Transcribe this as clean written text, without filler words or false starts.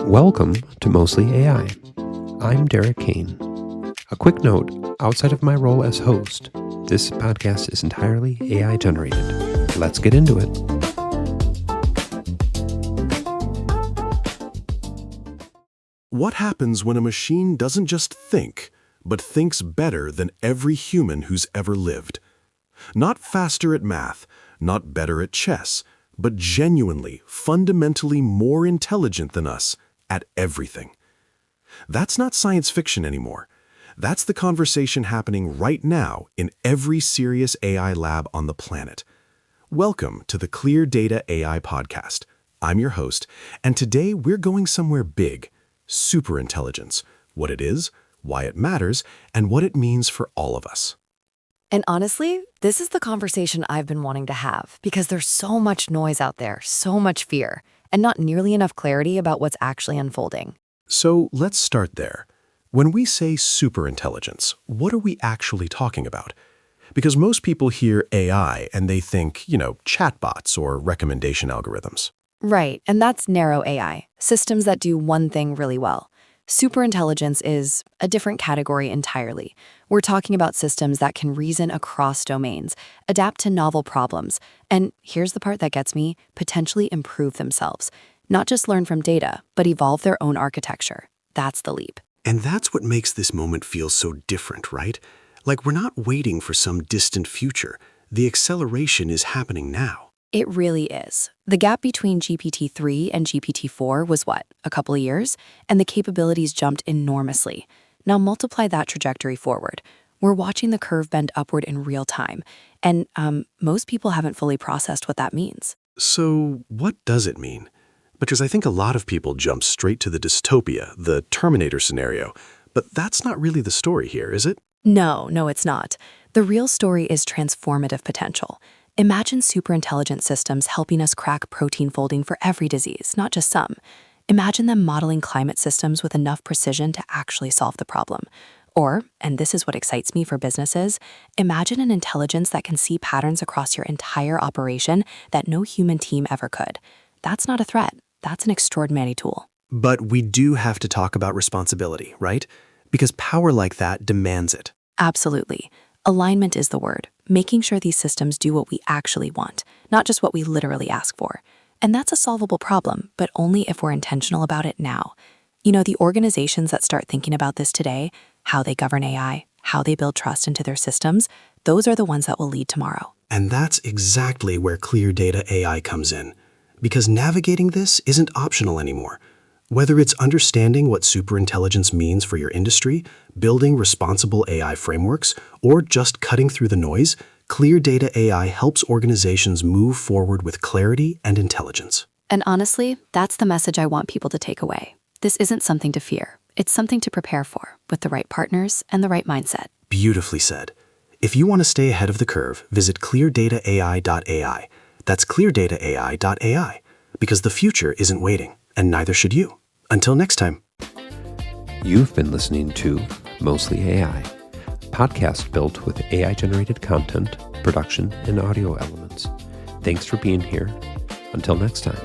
Welcome to Mostly AI. I'm Derek Kane. A quick note, outside of my role as host, this podcast is entirely AI generated. Let's get into it. What happens when a machine doesn't just think, but thinks better than every human who's ever lived? Not faster at math, not better at chess, but genuinely, fundamentally more intelligent than us at everything. That's not science fiction anymore. That's the conversation happening right now in every serious AI lab on the planet. Welcome to the ClearData AI Podcast. I'm your host, and today we're going somewhere big. Superintelligence, what it is, why it matters, and what it means for all of us. And honestly, this is the conversation I've been wanting to have because there's so much noise out there, so much fear, and not nearly enough clarity about what's actually unfolding. So let's start there. When we say superintelligence, what are we actually talking about? Because most people hear AI and they think, chatbots or recommendation algorithms. Right, and that's narrow AI, systems that do one thing really well. Superintelligence is a different category entirely. We're talking about systems that can reason across domains, adapt to novel problems, and here's the part that gets me, potentially improve themselves. Not just learn from data, but evolve their own architecture. That's the leap. And that's what makes this moment feel so different, right? Like we're not waiting for some distant future. The acceleration is happening now. It really is. The gap between GPT-3 and GPT-4 was what, a couple of years? And the capabilities jumped enormously. Now multiply that trajectory forward. We're watching the curve bend upward in real time. And most people haven't fully processed what that means. So what does it mean? Because I think a lot of people jump straight to the dystopia, the Terminator scenario. But that's not really the story here, is it? No, it's not. The real story is transformative potential. Imagine superintelligent systems helping us crack protein folding for every disease, not just some. Imagine them modeling climate systems with enough precision to actually solve the problem. Or, and this is what excites me for businesses, imagine an intelligence that can see patterns across your entire operation that no human team ever could. That's not a threat. That's an extraordinary tool. But we do have to talk about responsibility, right? Because power like that demands it. Absolutely. Alignment is the word, making sure these systems do what we actually want, not just what we literally ask for. And that's a solvable problem, but only if we're intentional about it now. The organizations that start thinking about this today, how they govern AI, how they build trust into their systems, those are the ones that will lead tomorrow. And that's exactly where ClearData AI comes in. Because navigating this isn't optional anymore. Whether it's understanding what superintelligence means for your industry, building responsible AI frameworks, or just cutting through the noise, ClearData AI helps organizations move forward with clarity and intelligence. And honestly, that's the message I want people to take away. This isn't something to fear. It's something to prepare for, with the right partners and the right mindset. Beautifully said. If you want to stay ahead of the curve, visit cleardataai.ai. That's cleardataai.ai. Because the future isn't waiting, and neither should you. Until next time. You've been listening to Mostly AI, a podcast built with AI-generated content, production, and audio elements. Thanks for being here. Until next time.